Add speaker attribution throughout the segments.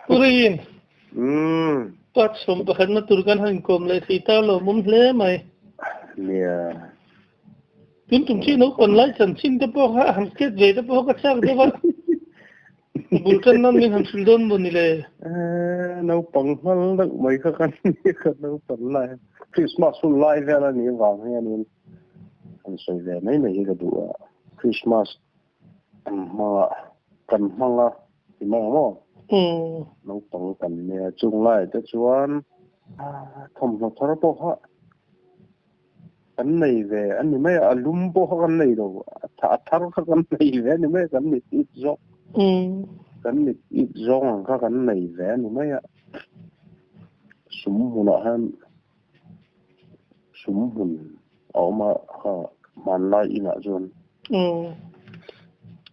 Speaker 1: Purin.
Speaker 2: Ừ.
Speaker 1: Bắt sống bà khăn mà tụi con hành cùng lại thì tao là muốn lễ mày.
Speaker 2: Nè.
Speaker 1: Chúng chúng chi nấu còn lại chẳng xin cho bố hạ hẳn kết về cho bố có chắc thế vậy. Bùi chân nó mình hẳn sử đơn bùi nè.
Speaker 2: Nấu bằng hơn được mấy cái khăn nấu bằng lại. Christmas full live là nè vàng hay nè. Anh xoay về mấy này cái đủ Christmas mà cần măng à thì măng mà. Nấu bằng cần nè chung lại cho chuan. Không nó thở bố hạ. Anh này về anh này mấy lùm bố cái này đâu. Thở cái này về anh này mấy cái này ít gió. Cái này ít gió cái này về anh này mấy súng hùn han súng hùn ở mà man lại ina chuan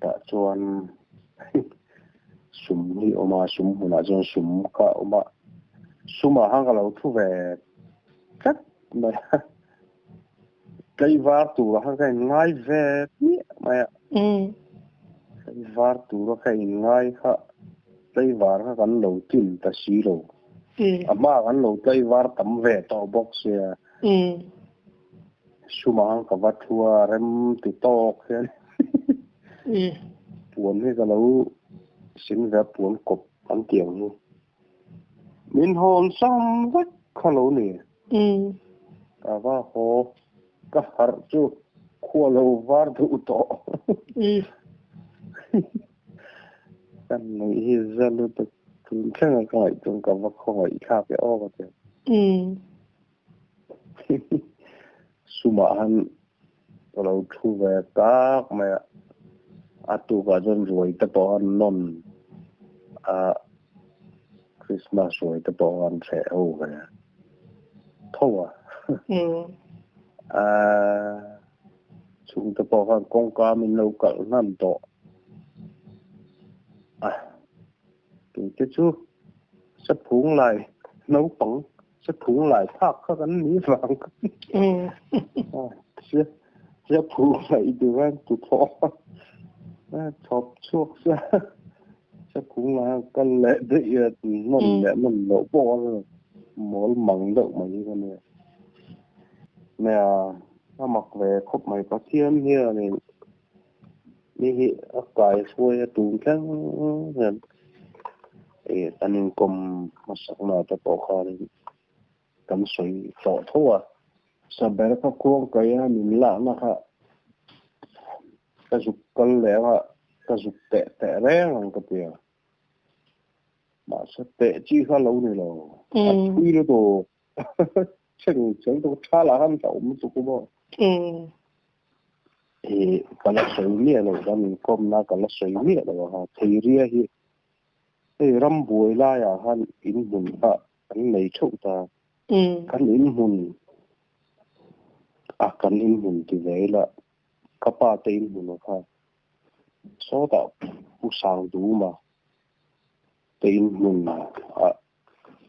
Speaker 2: ta chuan súng hi ở mà súng hùn chuan súng ka ở mà súng mà hang ka lo thu về cắt mà cái var tu hang cái ngay về ni mà cái var tu cái ngay ha cái var ha kan lo tin ta si lo mà kan lo cái var tam về to box ya sumang ka vathua rem ti tok hen puan he ka lo sin ve puan kop an tiang ni min hon sam vak kha lo ni ka va ho ka har chu khua lo var thu to kan nei hi zalu ta tun khang ka ai tung ka va khoi kha pe o ka te sumahan kalau thu về các mà atu và dân rồi tập bọn non Christmas rồi tập bọn sẽ ô về thôi chúng tập bọn con cá mình nấu cỡ năm tổ cái chú sắp phúng lại nấu phẳng sắp phúng lại thác các cái mỹ vàng sẽ phúng lại từ anh từ phó chọc chuốc ra sẽ phúng là cái lệ dị non lệ non lỗ bò rồi mỗi măng đậu mà như thế này nè nó mặc về khúc mày có thiên here này đi cài xuôi tụi cái rồi anh cùng mà sắc nào cho bỏ kho đi cắm suy tỏ thua sao bé nó cuống cái mình lạ nó ha cái dục con lẽ ha cái dục tệ tệ rẽ làm cái gì mà sao tệ chi khá lâu này rồi tuy nó đồ chừng chừng đồ cha là ham chậu mới tụi cô thì cái là suy nghĩ rồi đó mình cùng là cái là suy nghĩ rồi ha thì riêng hi thì răm bùi la ya han in hùn ha anh lấy chậu ta kan in hùn kan in hùn thì vậy là các ba tên hùn ha số đạo bu sang đủ mà tên hùn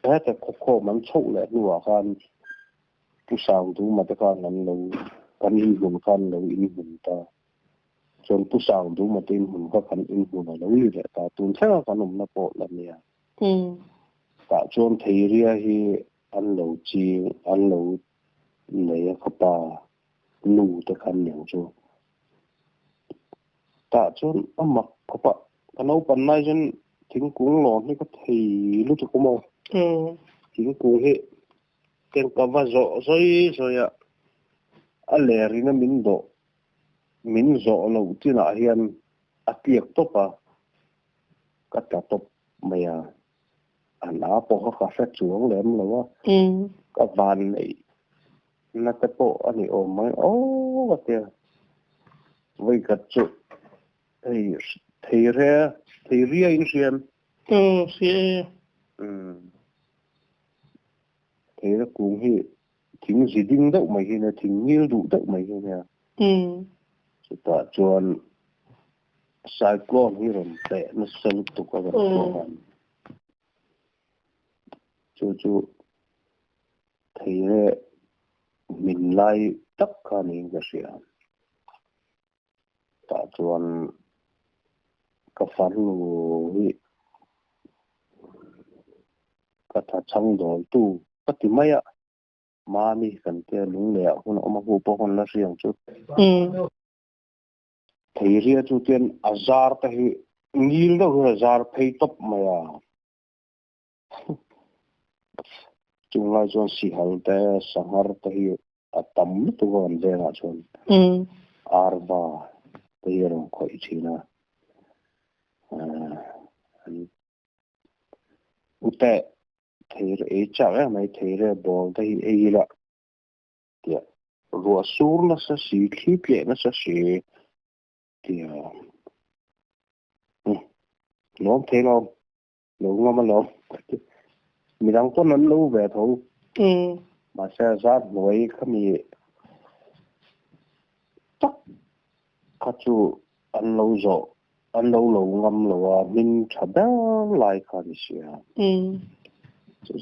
Speaker 2: thế thì khó mình chậu lại nữa kan bu sang đủ mà ta kan làm lâu kan in hùn ta chọn bu sang đủ mà tên hùn ka kan in hùn là lâu như vậy ta tuần sau kan nằm nó bộ là nè ta chọn thấy ria hi ăn lâu chi ăn lâu này các ba nụ ta kan nhang cho ta chọn mặc các ba cái nấu pan này chân thính cuống lon hay có thì lúc tôi có mò thính cuống hệ cái cá va rõ rồi lẻ ri nó mình rõ lâu tí nào hiền tiệc tốt các cả tốt mày ná bỏ các phép chuông lém là các van này nó cái bộ anh ấy ôm mấy cái tiền với cái chỗ thì ra in xem thì nó cũng hi chính gì đinh đậu mày hi là chính nhiều đủ đậu mày hi nè ta chọn cyclone hi rồi tệ nó sân tục các bạn chú thì mình lại tất cả những cái gì ta chọn cái phản lù ก็ถ้าช่างโดนตู้ก็ติไม่อะมามีกันเตลุงแล้วคนเอามาหูปคนละเสียงจุดที่เรียจุดเตียนอาจารย์แต่งิลแล้วอาจารย์เพย์ตบมาอ่ะจุงไล่จนสิฮัลแต่สังหารแต่อัตตมตัวกันเดนะจนอาร์บาแต่ยังคอยชีนะอุตะที่เอจ่าไม่ที่เรื่องบอลที่เอละเดี๋ยวรัวสูรน่ะสักสิคลิปเยอะน่ะสักสิเดี๋ยวล้อมเทล้อมล้มมาล้อมมีดังต้นนั้นรู้แบบเขามาเสียซาดหน่วยเขามีตักเขาจูอันเราโจอันเราหลงงำเราว่ามินชาดาไล่เขาดิเสีย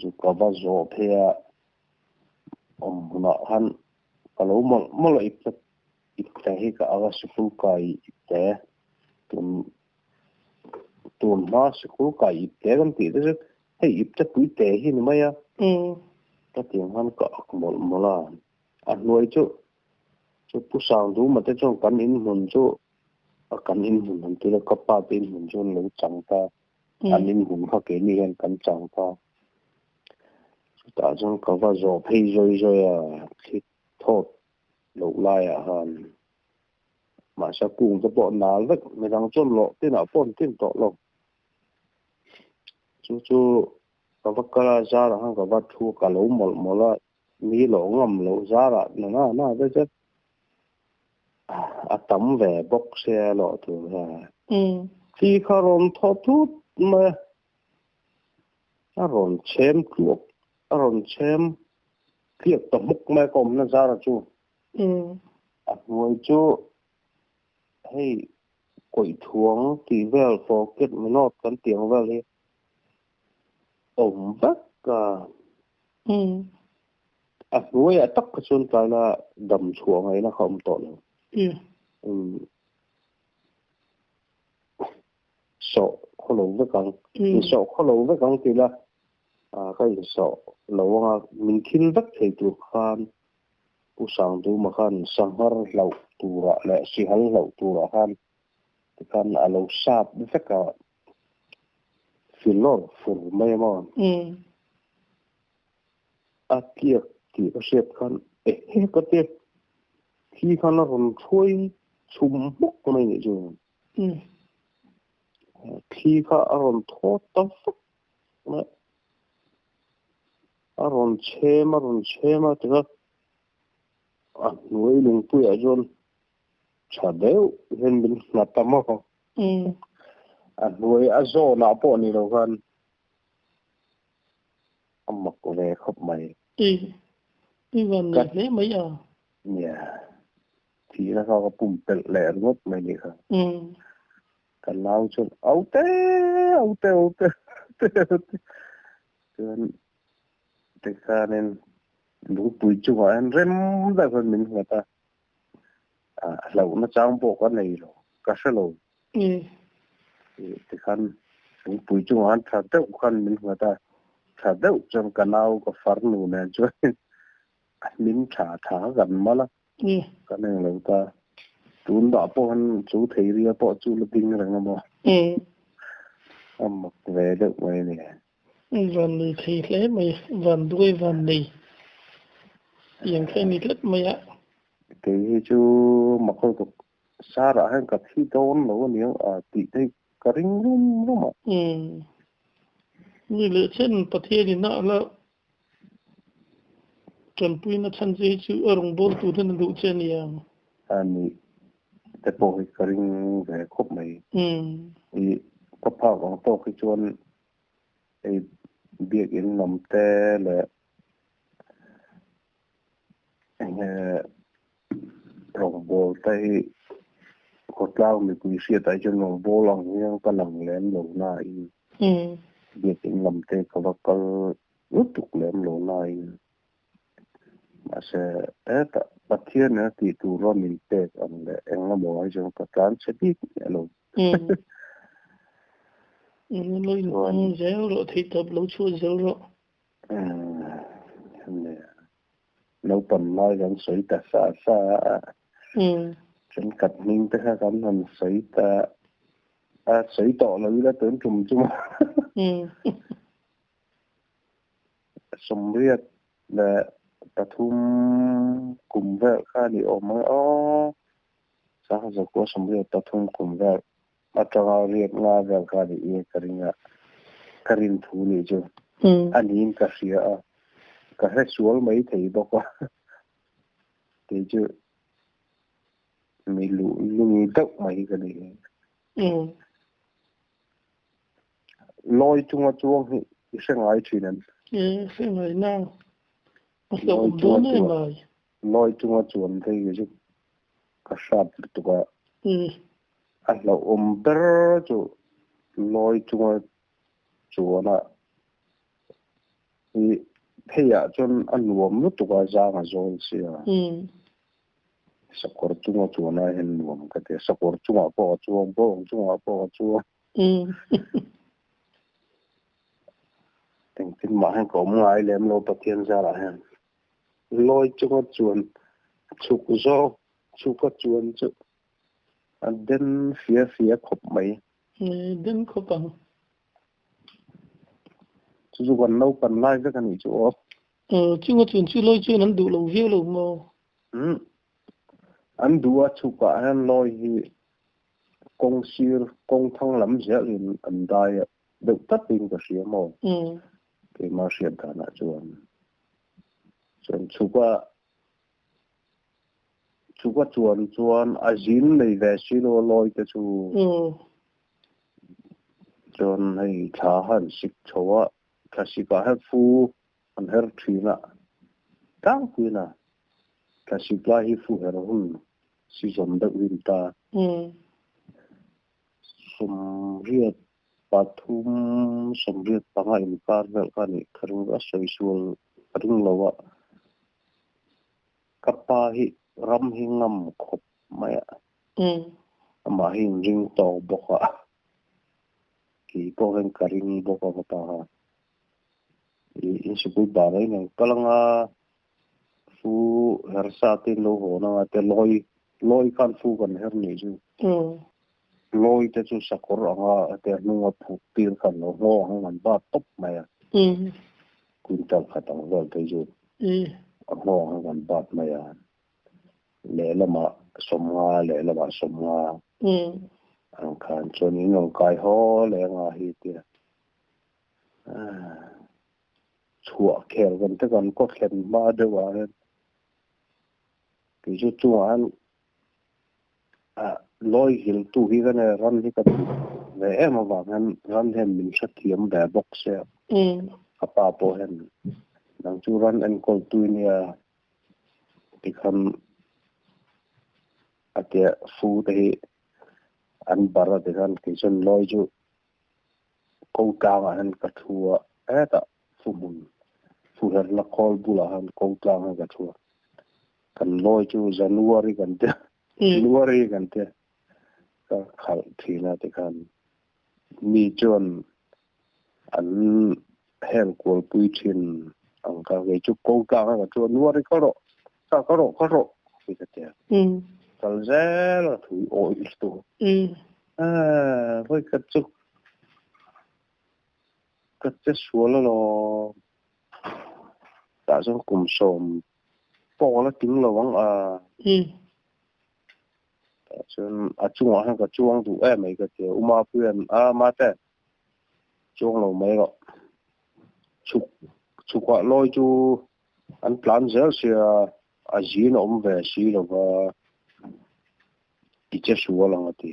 Speaker 2: จู่ๆก็ว่าโจเพียน่ะฮันก็เราไม่เลยอีกแต่ให้ก็เอาสุขุกายอีกแต่ตัวมาสุขุกายอีกแต่กันตีได้จะให้อีกแต่ปุยแต่ที่นี่ไม่อะก็เตียงฮันก็หมดละอันรวยจู่ผู้สาวดูมาแต่จ้องกันอินหุ่นจู่กันอินหุ่นมันตัวก็ป้าเป็นหุ่นจนเราจังตาอันอินหุ่นเขาเกี่ยนี่กันจังตาแต่จังก็ว่าโจเพย์โจอ่ะคิดโทษลูกไล่อ่ะฮันมาสักกุ้งจะปนนานแล้วไม่ต้องจนหลอกที่หน้าป้นที่ต่อหลอกจู่ๆก็ว่ากระจาระฮันก็ว่าทูกะหลงหมดละมีหลงงำหลงจาระน่าได้จะอะตั้มแหวบกเสียหลอกตัวที่เขารอนทอทุบมาอารอนเชมคลุกอารอนเชมเกลียดตะมุกแม่กอมนั่นจาระจู่อันวันจู่ให้กดทวงตีเวลโฟกัสไม่นอดกันเตียงเวลเลยบักก็อันวันตักกระสุนไปละดำช่วงไงนะเขาต่อเลยสอบเขาลงไปกังสอบเขาลงไปกังทีละก็ยังสอบเราว่ามันคิดบักให้ตัวขันผู้สั่งตัวมาขันสังหารเราตัวและสิหันเราตัวขันที่ขันเราทราบด้วยสักการฟิลโลฟิลไม่มองเกี่ยวที่เขาเสียบขันก็เทียบที่ขันเราคนช่วยชุมมุกไม่เนี่ยจูที่เขาอารมณ์โทษตั้งฟุกนะอารมณ์เชื่อมาแต่ก็หน่วยลงปุยจนชาเดียวเห็นเป็นหน้าตาหม้อหน่วยโจหน้าปอนี่เรากันมักเลยครับไม่
Speaker 1: วันนี้ไม่เอา
Speaker 2: เนี่ยทีแล้วเขาก็ปุ่มเป็นแหลมงดไม่นี่ครับกันเล่าจนเอาเต้จนแต่การนั้นลูกปุยจุกอันเริ่มได้คนมินหัวตาเราหน้าจ้างพวกกันเลยหรอก็สโลแต่การลูกปุยจุกอันถ้าเด็กคนมินหัวตาถ้าเด็กจนกันเอาก็ฝันหนูเนี่ยจนมินถากันมาละกันเองเราตาตูนดาปอนจูเทียปอจูลบิงอะไรงั้นมั้งมักเวเด็กไว้เนี่ย
Speaker 1: วันนี้ทีเล่ไม่วันด้วยวันนี้ยังแค่นี้เล็กไม่อะ
Speaker 2: ที่จูมักคนก็สาระให้กับที่โดนแล้วเนี่ยติดได้กระริ่งรุ่มอ่ะ
Speaker 1: นี่เลยเช่นประเทศนี้นะแล้วจนปุ้ยนัชันจะจูอารมณ์บอลตัวนั้นดูเช่นอย่าง
Speaker 2: อันนี้แต่พอให้กระริ่งแบบครบไหมก็ภาพของโตคือชวนไอ้เบียกอินนำแต่และลงบอลใต้ขดเล่ามีกุยเสียแต่จนลงบอลหลังยังกำลังเล่นลงหน้าอีเบียกอินนำแต่ก็ว่าก็รู้ตุกเล่นลงหน้าอีมาเสียแต่ประเทศนี้ที่ตัวเรามีเตะอันเดเองเราบอกให้จงประการเสด็จเนี่ยลง
Speaker 1: lối zel rồi thì tập lối chua zel rồi
Speaker 2: nấu bần nói gần sấy ta xa xa chân cật ninh ta ha gần hẳn sấy ta sấy tọ là đã tưởng trùm chung xong riết là ta thum cùng vợ khá đi ôm mới sao giờ có xong riết ta thum cùng vợ mà cho riết nga vợ khá đi karin thu ni chứ anh in cả xía cả hết xuống mấy thầy đó qua thì chứ mình lùi tóc mấy cái này lôi chung chuông thì sẽ ngay chuyện này
Speaker 1: sẽ ngay nào lôi chung
Speaker 2: chuông thì chứ cả sát tụi cả anh là bơ chứ lôi chung là thì thế à chọn anh nuông lúc tụi cả ra mà rồi xíu sakor chung na hen nuông cái thế sakor chung po chuông tình tình mà hắn có ai làm lo bát thiên ra là hắn lôi chung chuk zo chuk chuan chu anh đến phía khop mấy
Speaker 1: đến khop bằng
Speaker 2: chú còn lâu còn lại với cái này chú
Speaker 1: chung chú lôi chuan hắn đủ lâu view lâu mò
Speaker 2: anh đủ chú cả hắn lôi thì công thăng lắm dễ liền anh đại được tất nhiên cái gì mà cái mà chuyện đó là chuan chú chuan azin này về xí lôi cái chú chuan này thà hắn xích chúa cái gì cả hết phu anh hết thuyền à đang thuyền à cái gì cả hết phu hết hôn si dòng đất viên ta sum riết pathum sum riết pangai imkar vel kani kharung asoi adung lawa kapa hi ram hi ngam khop maya ama hi ring to boka ki poven karing boka kapa ha in sukui barai nang kalanga fu hersati lo ho na te loi kan fu kan her ni ju loi te chu sakor anga te nunga phu tir kan lo ho han ba top maya kuntal khatang wal te ju ho han ba maya le lama somnga ang khan choni nong kai ho le nga hi ti chua khéo gần tới gần có khen ba đứa vào lên cái chỗ chua ăn lôi hiểu tu hi cái này rắn hi cái về em mà vào anh rắn hem mình sẽ thiếm để bóc xe apa po hen đang chu rắn anh coi tu nia thì không cái phu thì anh bara thì kan cái chân lôi chu câu cao anh cái thua ta phu mun phu her la call bula han câu cao han cái thua kan lôi chu January kan te ka khal thina te kan mi chon an hel kol pui thin ang ka ge chu câu cao han ka January ko ro ki te kal zela thu oi sto voi ka chu ka che suola lo ta so kum som po la ting lo wang chun chung han ka chuang du mai ka te uma puen ma te chuang lo mai ro chu kwa loi chu an plan zel sia azin về si lo ba ti che suola ngati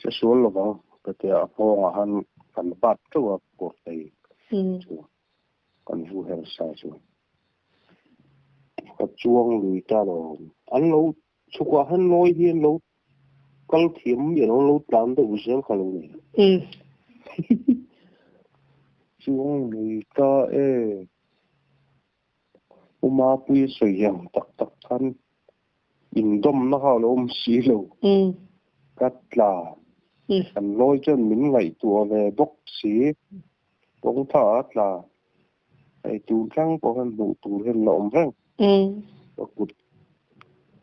Speaker 2: che suola ba ka te po han kan bat to ko te còn vu heo sa chu ka chuông lùi ta rồi anh lâu chụp qua hắn nói hiền lâu căng thiếm vậy nó lâu tám tới buổi sáng kalau này chuông lùi ta uma pui soi yang tak kan in dom na ha lo si lo cắt là anh nói cho mình ngày tua về bốc xí bóng thở là ai tu răng bóng hắn đủ tu hen lộm răng có cụt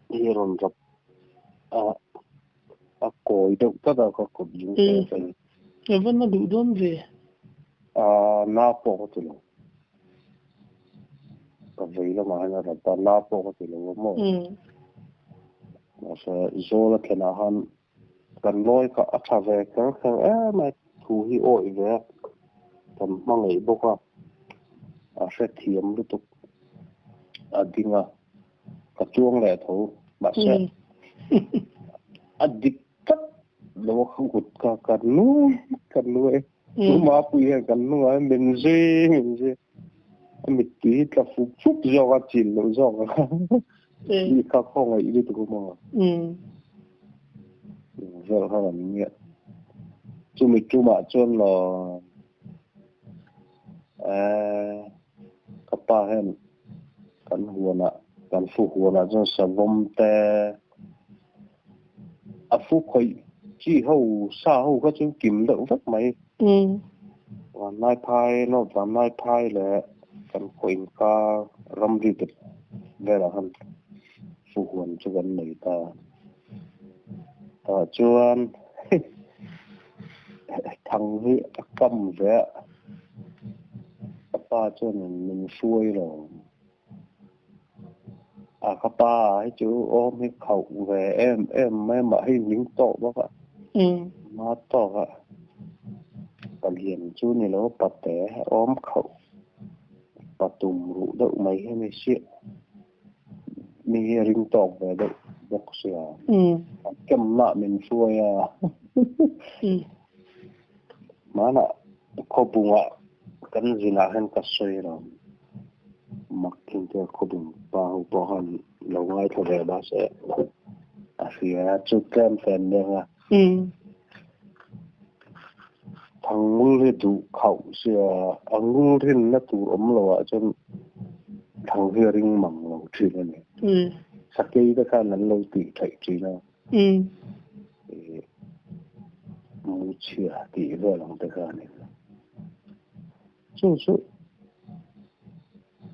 Speaker 2: đi rồn rập còi đâu tất là có cụt những
Speaker 1: cái vẫn nó đủ đơn về
Speaker 2: na po tu lo cái vậy là mà nó là na po tu lo mà nó sẽ rồi cái nào hắn cần lôi cả thà về cái mà thu hi oi về tầm mang ấy bốc sẽ thiếm được tục đi ngà cái chuông lẻ thấu bà sẽ đi cắt nó không có cả cần nuôi nó mà bùi cần nuôi mình gì mình tí là phục phúc do cái chuyện nó do đi các con ấy đi tụi mà giờ họ làm nghiện chú mình chú mà chôn là các bà hen cần huồn cần phục huồn cho sản phẩm tè phục khởi chỉ hậu xa hậu các chú kiếm đựng rất mấy và nai phai nó và nai phai là cần khởi ca râm đi được đây là hắn phục huồn cho gần này ta chuan thằng ấy cầm về các ba cho mình xuôi rồi các ba ấy chú ôm cái khẩu về em mà hay những tổ bác ạ nó tổ ạ còn hiện chú này nó bật té ôm khẩu và tùm rủ đậu mấy hay mấy chuyện mình rinh tổ về đậu bốc xìa cầm nạ mình xuôi mà nạ có bùng ạ cần gì là hơn cả xoay rồi mặc kinh tế có bùng bao bao hẳn lâu ngay thôi về ba sẽ phía chút kem phèn nữa thằng ngu thì tụ khẩu xìa ngu thì nó tụ ấm rồi cho thằng kia rinh mỏng lâu chuyện này sắc cây tất cả là lâu tỉ thầy trí nào mua chia tỉ rồi lòng tất cả này chú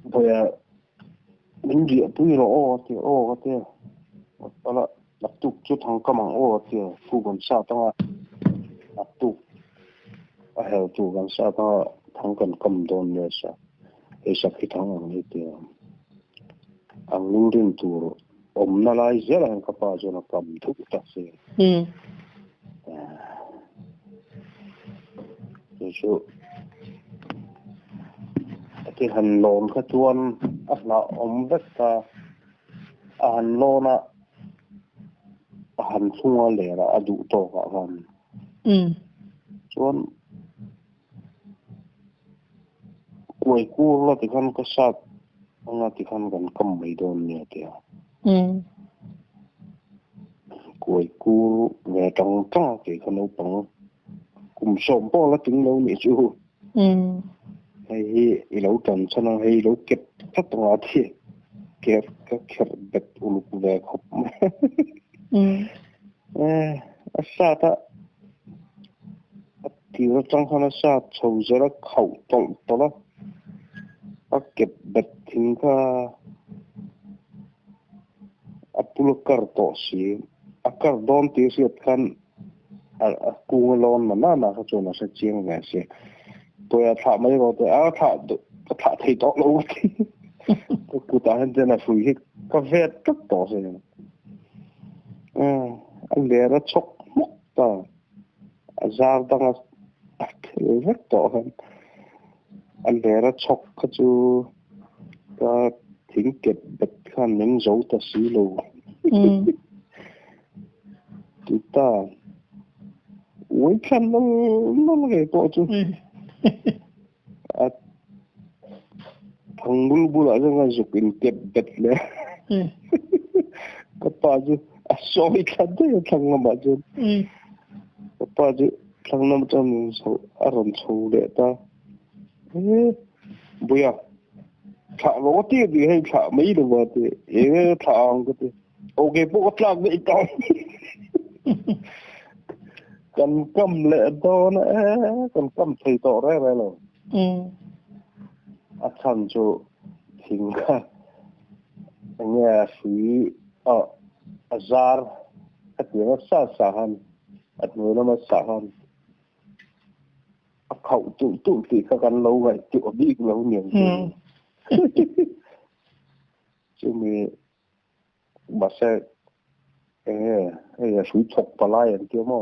Speaker 2: bây giờ mình địa bùi rồi thì cái đó là lập tục cho thằng cầm bằng thì phụ còn sao tao lập tục heo phụ còn sao tao thằng cần cầm đồn nữa sao cái sắc cái thằng này thì anh nuôi đến tuổi nó lại dễ là các bà cho nó cầm thuốc đặc sĩ chú cái hành lộn cái chuan là vết ta hành lộn hành xung lẻ là đủ to cả phần chuan quay cua là thì khăn cái sát là thì khăn gần cầm mấy đồn nhẹ thì quay cua về trong thì khăn nấu bằng cùng sôm bao là trứng nấu nhẹ chú hay lâu trần cho nó hay lâu kẹp thắt vào thì kẹp các kẹp bật ulu về khóc sao ta thì nó trong nó sao sầu ra khẩu tổng đó các kẹp bật thình ka apul karto si akar don ti si kan kungalon mà nó cho nó sẽ chiên về si tôi thả mấy rồi tôi thả thấy to lâu thì cô ta hiện giờ là phủi hết cà phê rất to rồi anh để nó chọc mốc ta ra đang rất to hơn anh để nó chọc cái chú ta thỉnh kẹp bật khăn những dấu ta xí lù chúng ta uống khăn nó cái to chú thằng bulu lại ra dục in kẹp bật lên các bà chú soi khăn đấy thằng mà chú các bà chú thằng nó trong sầu aron sầu để ta bây giờ thả lỗ tiêu thì hay thả mấy được vào thì thả cái thì ok bố có làm vậy tao cần cầm lệ to nữa còn cầm thầy tỏ ra rồi Chăn cho thình cả nghe suy azar tiếng sa han người nó sa han khẩu tụ thì các anh lâu vậy tiểu đi lâu nhiều chứ mình bà sẽ suy chọc bà lại anh kia mà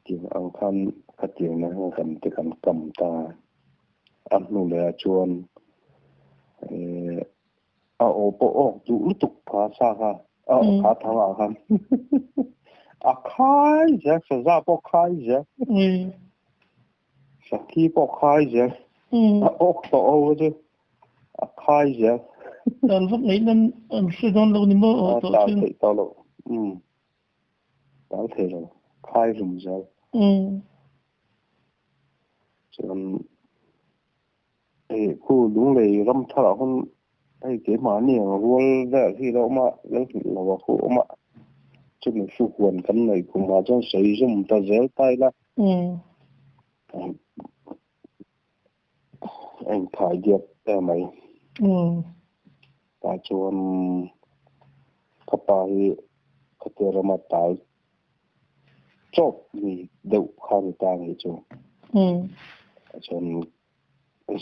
Speaker 2: tiếng ăn khăn cái tiếng này cầm cái cầm ta ăn nụ lệ chuồn ô bộ tụ tục phá xa ha phá thằng nào han khai giờ sẽ ra bộ khai giờ sẽ khi bộ khai giờ tổ chứ khai giờ
Speaker 1: dan lúc nãy nên suy đoán lâu ni mơ
Speaker 2: tao thấy tao lâu tao thấy rồi khai rùng giờ cho cô đúng là râm thở hơn cái mà nhiều luôn ra khi đó mà lấy là cô mà chứ mình phụ quần cái này cũng mà trong sử dụng ta dễ tay là anh phải điệp mày ta cho các bài các cái mà tài chốt thì đâu khăn ta này cho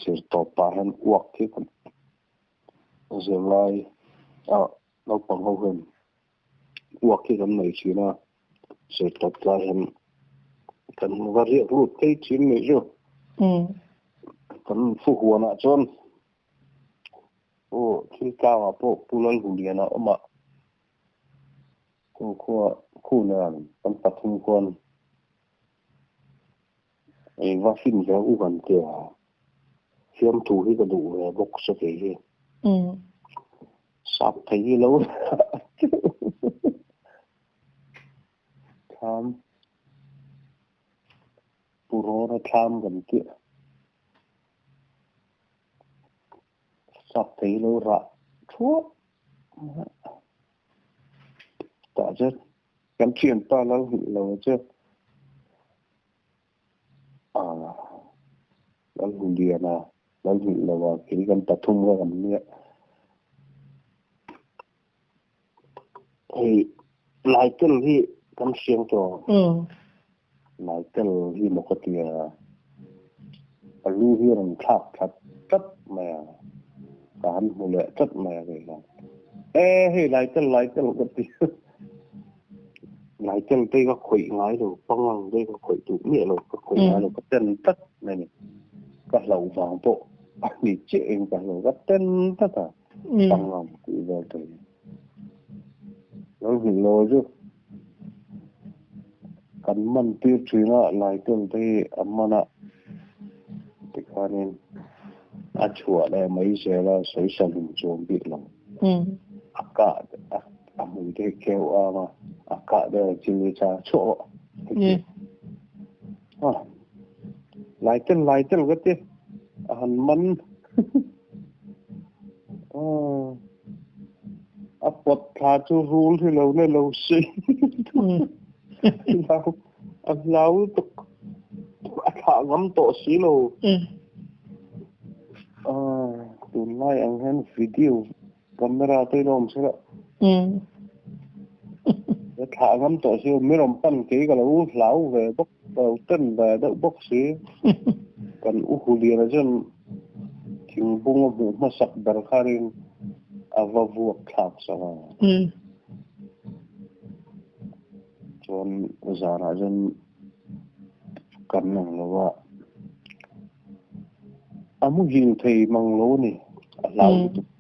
Speaker 2: sự tập bản quốc thì cũng giờ lại nó bằng hậu hơn quốc thì cái này chỉ là sự tập lại hơn cần vật liệu luôn cái chuyện này rồi cần phục vụ nó chọn khi cao à bộ tu luyện hùng điện nó mà khu nào cần tập trung quan vaccine cho u gần kìa xem thủ cái đủ bốc sẽ cái sắp thấy lâu tham puro nó tham gần kìa sắp thấy lâu rạ chúa tạ chất cái chuyện ta lâu chứ lâu hùng điện à lâu hùng là cái gần tập trung ra gần như thì lại cái gì cầm xiên cho lại cái gì một cái tiền lưu hiền thật chất mà cả một lệ chất mà vậy là thì lại cái cái tiền lại cái đây có khủy ngái rồi băng đây có khủy tụ nghĩa rồi có khủy ngái rồi có tên tất này cái lẩu vàng bộ bị chuyện cả rồi cái tên tất à băng lòng thì giờ thì nó hình lôi chứ cần mình tiêu chí là lại tương thì mà nè thì coi nên chùa đây mấy giờ là sấy sần chuồng bị lòng cả mình thì kêu mà cả đây chỉ cha chỗ lại tên cái gì hắn mình bật thà cho rule thì lâu nay lâu xí lâu tục thà ngắm tổ xí lâu tụi này anh hẹn video camera tới đâu sẽ thà ngắm tổ xí mấy đồng pan kỹ cái lâu về bốc đầu tân về đậu bốc xí còn u liền là chân tiếng bung mà sập bờ kharin và vuộc khạc sao chọn giá là dân cần năng là vợ muốn gì thì mang lố này lão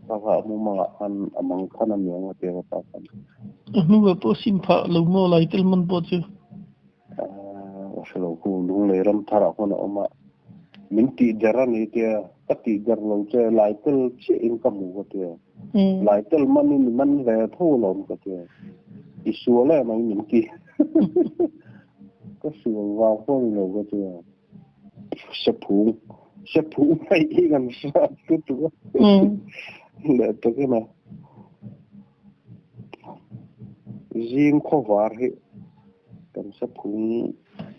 Speaker 2: ta vợ muốn mang ăn mang khăn ăn miếng mà tiền ta cần
Speaker 1: nu về po xin phạ lâu mò lại tel man po chứ
Speaker 2: sẽ lâu cũng đúng lấy ram thara con ông mà mình ti jara này thì tất ti jar lâu chơi lại tel chỉ income của thì lại tel mình về thu lộn của thì isu là mà mình ti có sự vào phong lâu của thì sắp phụ hay gần sao cứ tụi để tụi cái này riêng khó vào hết cần sắp phụ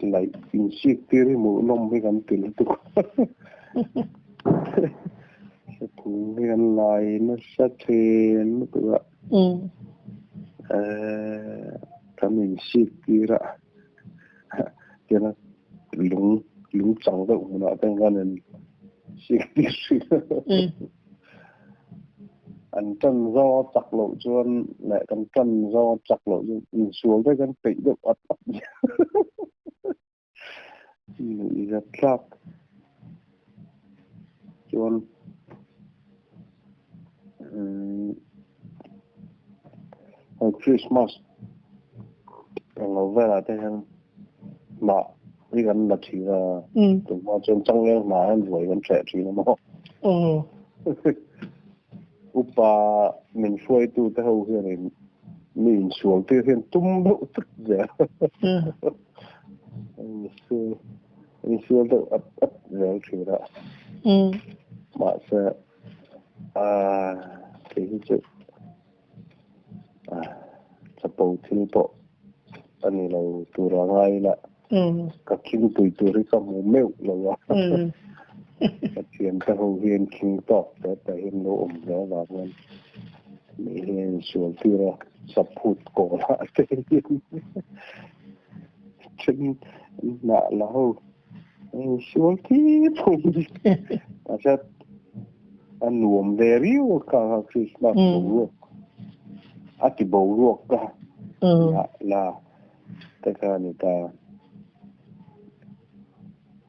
Speaker 2: lại in siết tiêu mũ nông với gần tiền tục sẽ cũng gần lại nó sẽ thêm nó tự cái mình siết tiêu ra cho nó lúng lúng trắng đâu mà nó đang gần siết tiêu anh chân do chặt lộ cho lại cần chân do chặt lộ cho xuống với cái tỉ được ắt rất chắc cho Christmas ngồi về là thế hàng mà đi gần là chỉ là tụi nó trên trong cái mà anh vui vẫn trẻ chỉ nó Upa mình phơi tu tới hậu kia này mình xuống từ hiện tung độ tức dễ mình xưa độ ấp dễ chỉ đó mà sẽ cái chữ sẽ bầu thiên bộ anh này là tu ra ngay là các kinh tùy đi trong một mèo là các chuyện tới hậu hiện kinh tộc để hiện lỗ ổn đó và mình hiện xuống từ ra sắp hụt cổ lại chân nạ là hầu xuống thì không à chắc anh nuông về riu cả Christmas bầu ruột cái bầu ruột cả là tất cả người ta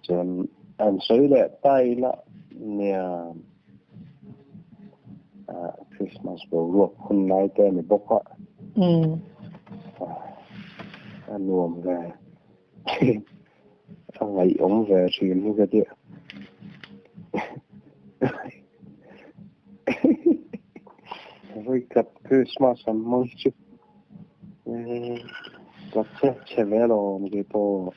Speaker 2: chân anh sới lại tay là nhà Christmas bầu ruột hôm nay tên mình bốc ạ anh nuông về thằng ấy ông về chuyện như cái gì với cặp Christmas anh mong chứ có sẽ về rồi một cái bộ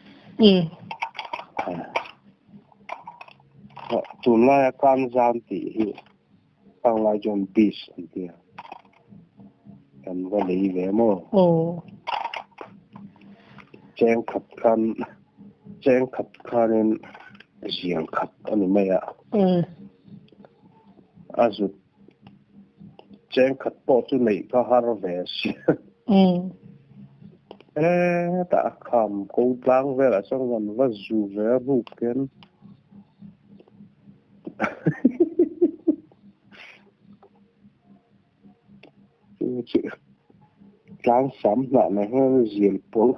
Speaker 2: tụi nó can gian thì tăng lại trong beach thì anh có lý về mà trang khắp khăn riêng khắp anh mấy ạ rồi trang khắp bộ tụi này có hát về ta khám câu lang về là xong gần và dù về bụng kiến chữ lang sắm lại này hơn riêng bố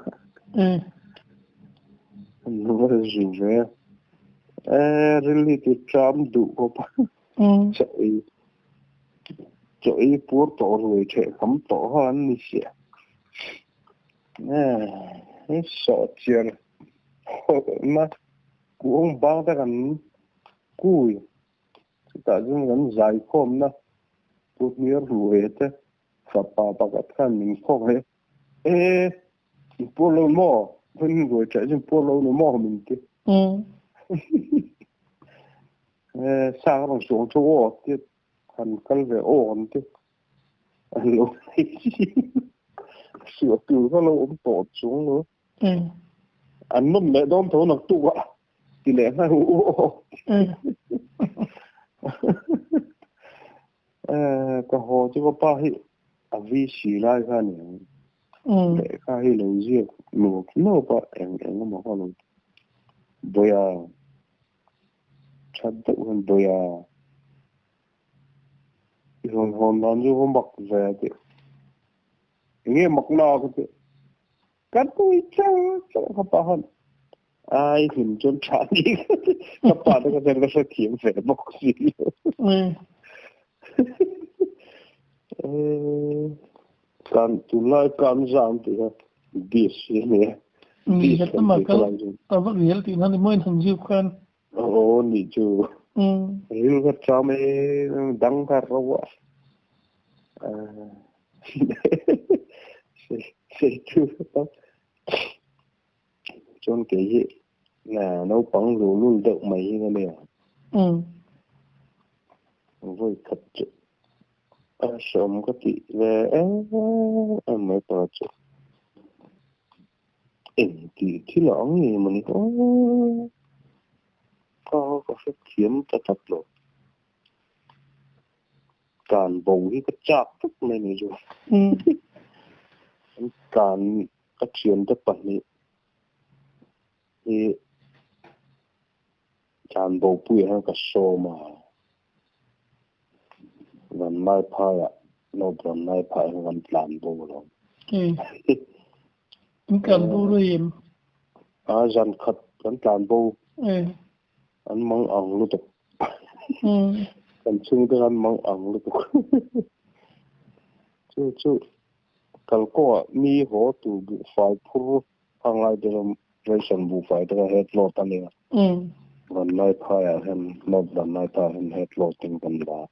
Speaker 2: nó dù về really the charm đủ không chạy bố tổ rồi chạy khám tổ hơn đi xịa sợ chuyện mà cũng bao ta gần cùi ta dùng gần dài khom na tụt miếng ruồi thế phá phá cái thân mình không hết bố lâu mò mình rồi chạy trên bố lâu nó mò mình chứ sang bằng xuống chỗ thì thành căn về ổn chứ anh lâu sửa từ cái lâu ống tọt xuống nữa anh nó mẹ đón thấu nặc tụ ạ thì lẽ hai ổ cái hồ chứ có ba hi vì xì lại cái này để cái hi lâu gì luộc nó ba em nó mà có luôn bây giờ chặt tự hơn bây giờ hồn hồn nó như không mặc về thì nghe mặc nào cái cắt tôi chắc không bao hơn ai hình chôn chán đi các bạn có thể sẽ kiếm về mặc gì can tu lại can giảm thì biết gì nè
Speaker 1: biết cái mà cái tao vẫn hiểu thì nó mới thành dịu hơn
Speaker 2: nị chú hiểu cái cho mày đăng cả rồi sẽ chú đó chôn cái gì là nấu bóng rượu luôn đậu mày như thế này vui thật chứ sớm có tỷ về em mới tỏ chứ thì thứ lõng thì mình có phép kiếm cho thật rồi càn bầu cái chạp tức này này rồi càn các chuyện tất bật này thì càn bầu bùi hơn cả sô mà gần mai phai ạ nó gần mai phai gần càn bầu rồi
Speaker 1: càn bầu rồi em
Speaker 2: dân khất gần càn bầu anh mong ông lúc tục cần chung tới anh mong ông lúc tục chú kalau ko mi ho tu bu fai phu hang lai de ration bu fai de head lot ani van lai phai a hem no van lai ta hem head loading ban da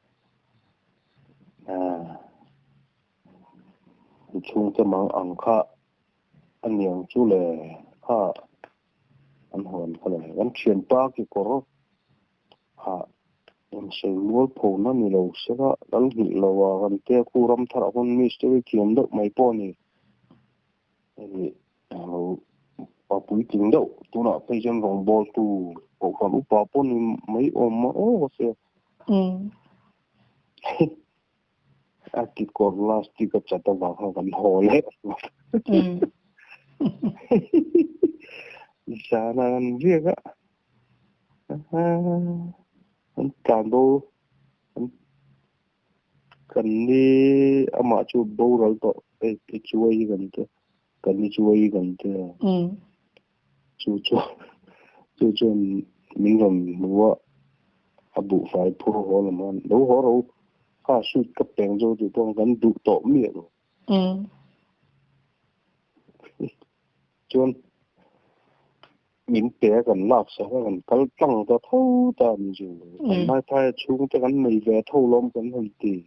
Speaker 2: chung te mang ang kha an yang chu le kha an hon kha le an chen pa ki ko ha an se mol pho na ni lo se ga dal hi lo wa gan te ku ram thar hon mi ste kiam do mai po ni ni bùi tiếng đậu tu nọ tây chân vòng bò tu cổ còn úp bò pôn mấy ôm mà ô xe cái con last tí cái chặt vào họ vẫn hồ lết sao là ăn việc á ăn cán bô cần đi mà chú bô rồi to cái chuối gần thế cần đi chuối gần thế chú mình làm mua abu phải phô hồ làm ăn đâu hồ đâu ha suy cấp bèn rồi thì con gần đủ tổ miệng chôn mình bé gần lạp sao gần cái tăng ta thâu ta mình rồi mai thay chung ta gần mày về thâu lom gần hơi tì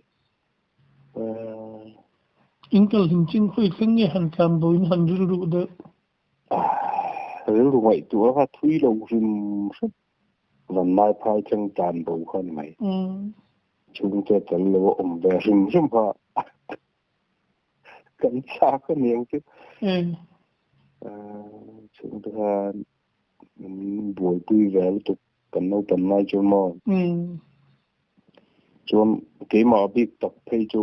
Speaker 1: Inkal hinchin khoi kenge han kam boin han ru de
Speaker 2: rồi vậy tụi nó thui lâu rừng lần mai thay chân tàn bầu hơn mày chúng ta cần lo về rừng rừng ha cần xa cái miệng chứ chúng ta buổi vui vẻ tục cần nấu tầm mai cho mò cho cái mà biết tập thay cho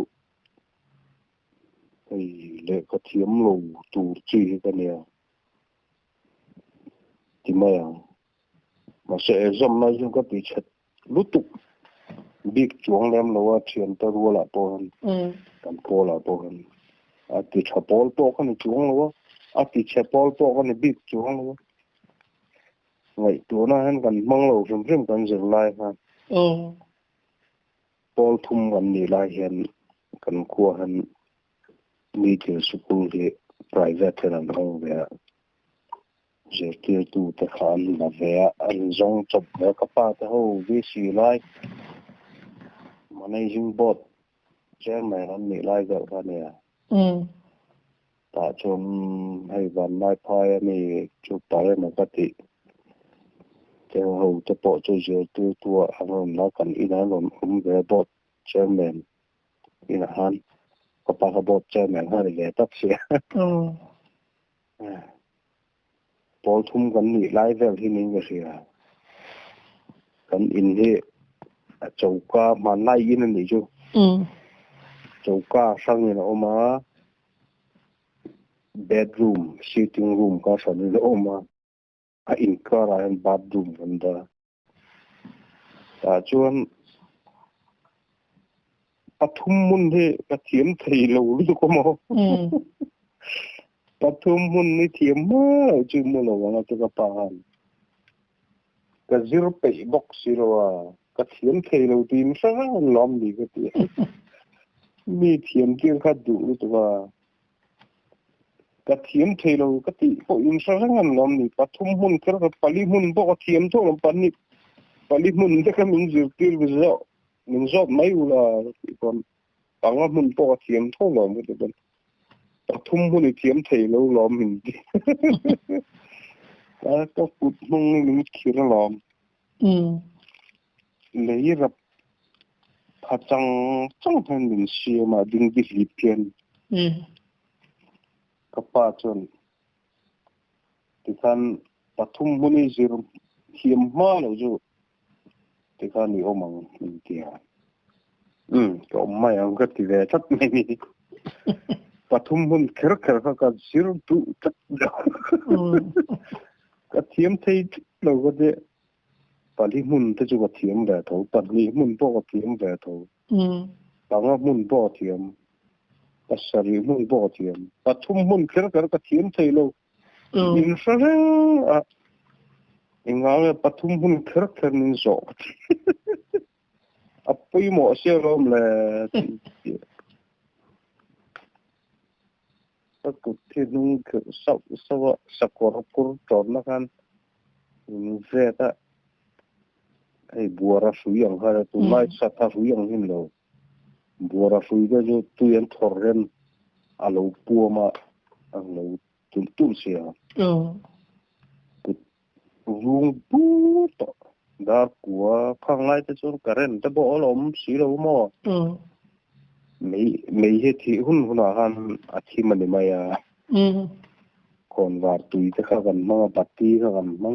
Speaker 2: thì để có thiếm lù tù truy cái này thì mà sẽ dâm nay chúng có bị chết lút tục biết chuông lem là chuyện ta rùa lại po hơn cầm po lại po hơn thì chả po po cái này chuông là thì chả po po cái này biết chuông là vậy tụi nó hắn cần mong lâu rừng rừng cần dừng lại ha po thum cần đi lại hiện cần qua hắn đi từ school thì private là không về giờ kia tụ ta khán là về anh giống chụp về các bạn ta hô vi sĩ lại managing board chairman anh nghĩ lại vậy cái này ta chọn hayวันmai phai này chụp tới một cái gì theo hầu ta bỏ cho giờ tôi anh nó cần in anh làm về board chairman in han các bạn board chairman hay về tập sẽ Paul thum kan ni lai vel hi ning ga sia kan in he chauka ma nai in ni chu chauka sang ni oma bedroom sitting room ka sa ni oma a in ka ra en bathroom kan da ta chuan pathum mun he ka thiam thei lo lu ko mo pathum mun ni thiam ma chu mo lo wa ta ka pan ka zero pe box zero ka thiam thei lo tin sa lom ni ka ti mi thiam kieng kha du lu tu wa ka thiam thei lo ka ti po in sa ngam lom ni pathum mun ka pali mun bo ka thiam tho lom pan ni pali mun ta ka min zu tir bu zo min zo mai ula kon panga mun bo ka thiam tho lom bu tu pathum mun ni thiam thei lo lom min ti ka put mong ni khir lom lấy rập phá trăng thành mình xưa mà đừng bị lip pian các bạn chọn thì khan pathum muni zir thiam ma lo ju thì khan ni omang min tia ko mai ang gat ti ve chat mai ni pathum mun kher ka zir tu chat ka thiam thei lo ko de pali mun te ju ka thiam ve tho pali mun po ka thiam ve tho banga mun po thiam pasari mun po thiam pathum mun kher ka thiam thei lo in sarang ingale pathum hun kher nin zo apoi mo se rom le ku thi nung sakor kur ton na kan ve ta ai buara suyang ha tu mai sa tha suyang hin lo buara suy ga jo tu yan thorren alo pu ma ang lo tum sia rung pu to dar của khang lai te chon karen te bo lom si lo mo mei he thi hun han a thi mani maya kon war tui te kha gan ma batti kha gan ma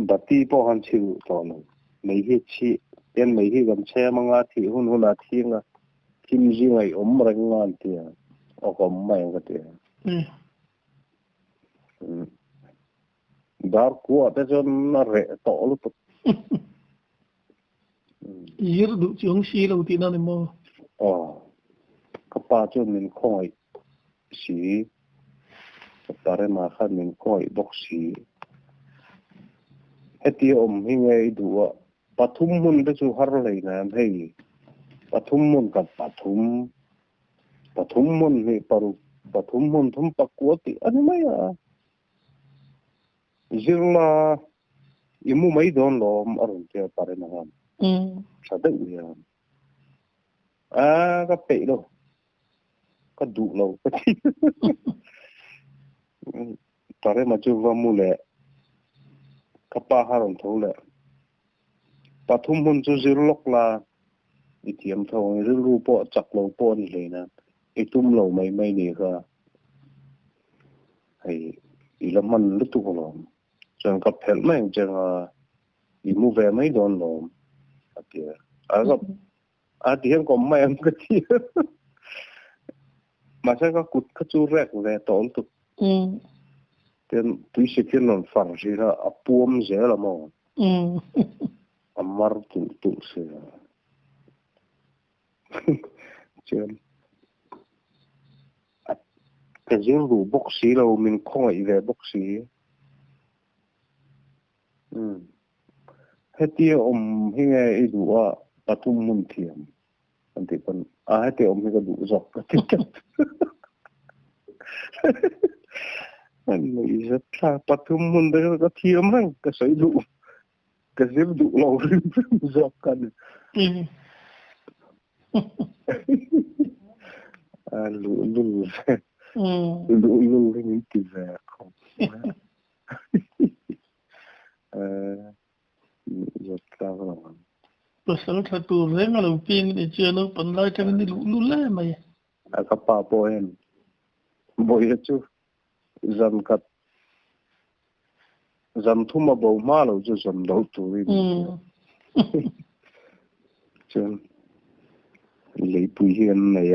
Speaker 2: batti po han chiu to no mei he chi ten mei he gan che ma thi hun a thi nga kim ji ngai om rang ngan tia o kom mai ga tia dar của te chon na re to lu to
Speaker 1: yir du chung si lo ti na ni mo
Speaker 2: ka pa chon min khoi si tare ma khan min khoi bok si heti om hi ngai du pathum mun te chu har lei na hei pathum mun ka pathum mun he paru pathum mun thum pakwati ani mai zirla imu mai don lo arun te pare na han sa de ya ka pe lo ka du lo ka ti pare ma chu va mu le ka pa haron tho le pathum mun chu zirlok la itiam tho ru po chak lo po ni le na itum lo mai ni ka ai ilaman lu tu lo chẳng gặp hết mấy chẳng đi mua về mấy đòn lộn gặp thì em có mấy em cái gì mà sao có cút cái chú rẹt về tốn tục then tuy sẽ thiên non phẳng gì là buông dễ là mà mar tu sẽ chứ cái gì đủ bốc xí đâu mình không phải về bốc xí heti om hinge idua pathum mun thiam anti pan heti om hinge du zok anh nghĩ rất là pathum mun de ka thiam rang ka sai du ka zem du lo zok kan lu ni ti ve không rất cao rồi.
Speaker 1: Pasal satu reng kalau ping ni channel pandai cang ni lu le mai.
Speaker 2: Apa poin? Boy itu zam thuma bau ma lo ju zam dau tu ri. Chen lấy bùi hiền này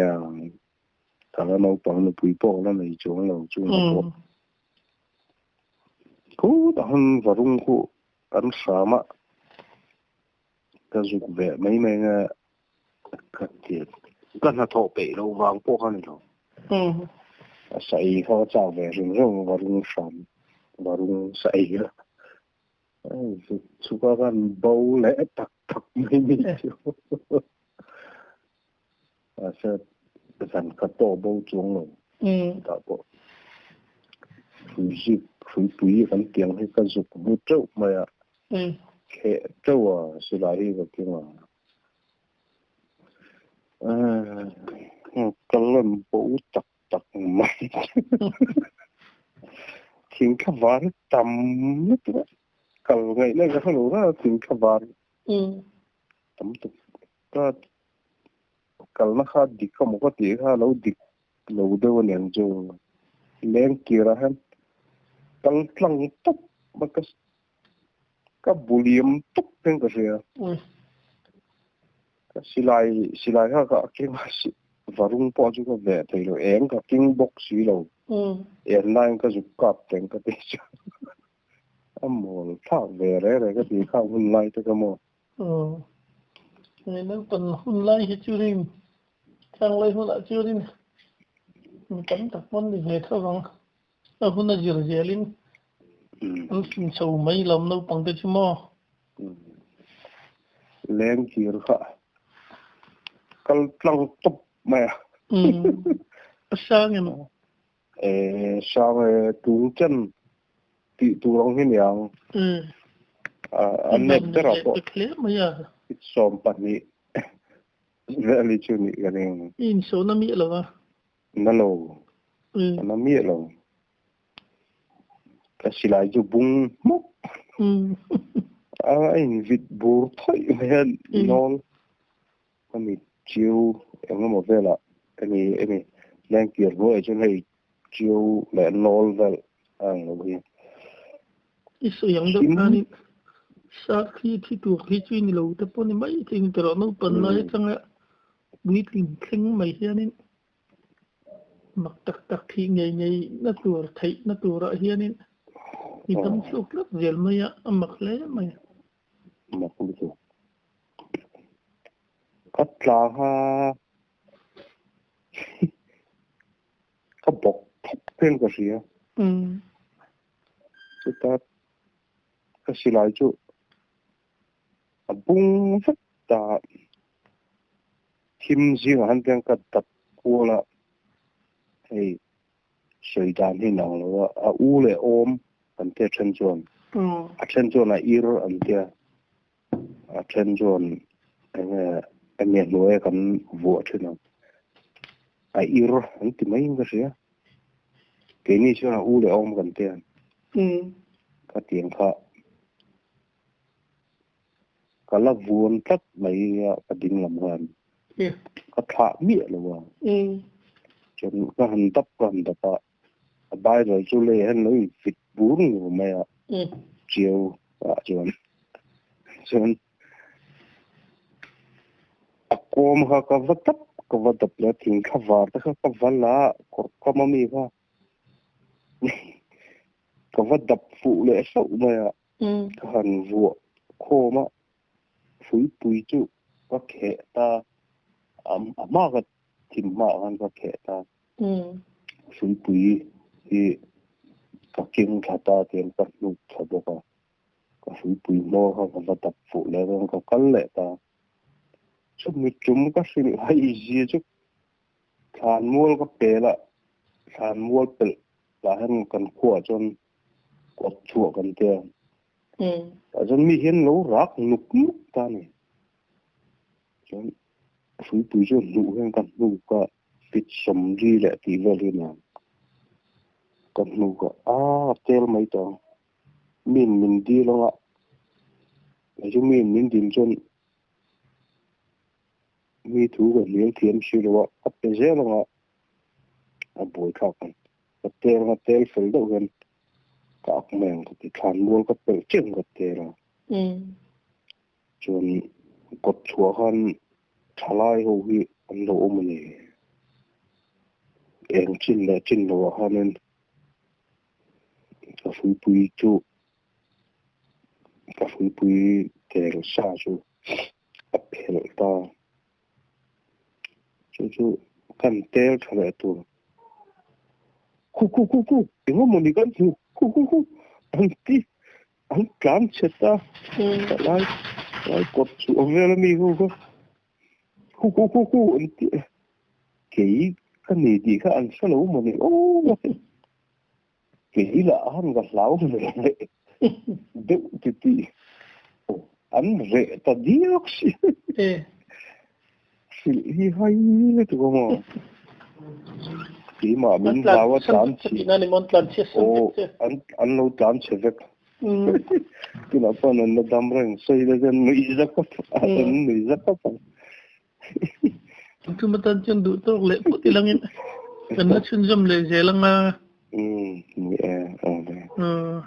Speaker 2: thằng nó bằng nó bùi bò nó này chỗ nó chỗ nó cố đàn vào rung cố ăn sao mà cái dục về mấy nghe cái tiền cái nó thọ bể đâu vàng bò cái này đâu sậy họ chào về rung vào rung sậy á chú có gan bầu lẽ tặc mấy chỗ sẽ dần cái tổ bầu chuông rồi đó bộ phủi cái tiếng hay cái dục bút trâu mà cái trâu sẽ là cái tiếng cái lần bầu tặc mày tiếng cái ván tầm nữa cái ngày nay cái nó tiếng cái ván tầm tục cái kal na kha dik ka mo ka ti kha lo dik lo de wan yang jo leng kira han kal tlang tuk ba ka bulium tuk ten ka ria ka silai ka ke ma si varung po ju ka ve thei lo eng ka king box si lo en nine ka ju kap ten ka te cha amol tha ve re ka ti kha hun lai te ka mo
Speaker 1: nên nó còn hun lai hết chưa rin sang lai hun lại chưa rin mình cắm tập món thì về thôi bằng ở hun là dừa dừa lên anh xin sầu mấy lòng đâu bằng tới chứ mò
Speaker 2: leng kira kha kal tlang top ma
Speaker 1: sang em
Speaker 2: sang tung chân ti tu rong hin yang anh net ra po
Speaker 1: clear mà ya
Speaker 2: som pa ni really chuni ganing
Speaker 1: in so na mi lo
Speaker 2: na lo na mi lo ka silai ju bung mo anh vịt bù thôi men non anh chiêu em có một về là anh đang kiệt rồi cho nên chiêu lại non về nó bây
Speaker 1: ít số yang đâu anh sa khi tu khi chuyên lâu tập bọn mấy thì từ đó nó bận nói rằng là buổi tìm khinh mấy thế nên mặc tắc khi ngày nó tuổi thấy nó tuổi rồi thế nên thì tâm số rất dễ mà ya mặc lấy mà
Speaker 2: mặc cái gì cắt lá ha cái bọc thêm cái gì á chúng ta cái gì lại chứ bung phát ta kim gì mà hắn đang cắt tập qua là hay sợi đàn thì nào là u lệ ôm anh ta chân chuồn chân chuồn là ir anh ta chân chuồn anh nhận nuôi con vợ chứ nào ir anh tìm mấy cái gì á cái này chứ là u lệ ôm anh ta cái tiếng khác cái là vuông tất mấy cái đinh làm hoàn cái thả miệng luôn cho cái hành tập bài rồi chú lê hắn nói vịt bún của mẹ chiều chiều cô mà cái vật tập là tiếng khá vả cái vật là có mà mi ha cái vật tập phụ lệ sậu mẹ cái hành vua cô mà phủi bùi chú có khẽ ta mà cái thìm mà hắn có khẽ ta phủi bùi thì các kinh khá ta tiền các nụ khá bố các phủi bùi mô ha các vật tập phụ lệ các cắn lệ ta chút mình chúng các sự hay gì chứ khán mua các bè là khán mua bè là hắn cần khỏa cho quật chùa cần tiền ở trong mi hiến nấu rác nục ta này cho phí túi cho nụ hơn cần nụ cả bịt sầm đi lại tí vào lên nào cần nụ cả tel mấy tao mình đi luôn ạ để cho mình tìm cho mi thú của liếng thiếm xíu rồi ạ bây giờ luôn ạ buổi khóc tel phải đâu gần các mèn thì khán mua các bể chân các tê là chọn cột chúa hơn trả lại hậu hi anh đồ mình này em chín đồ hơn nên các phụ bùi chú các phụ bùi tèl xa chú áp hẹn ta chú cần tèl trả lại tù cu em có muốn đi con chú cu anh cám chết ta lại cột chú về là mi cu anh cái này gì cả anh sao lâu mà này cái là anh gặp lão này đụng thì anh rẻ ta điếc xí xí hay tụi mà cái mà mình lao tám chỉ anh lâu tám chỉ việc cái nào còn nó đâm ra xây ra dân mỹ rất có anh mỹ rất có
Speaker 1: Tumatan chen du to le puti lang yun. Kana chun jam le je lang
Speaker 2: Mẹ, đây.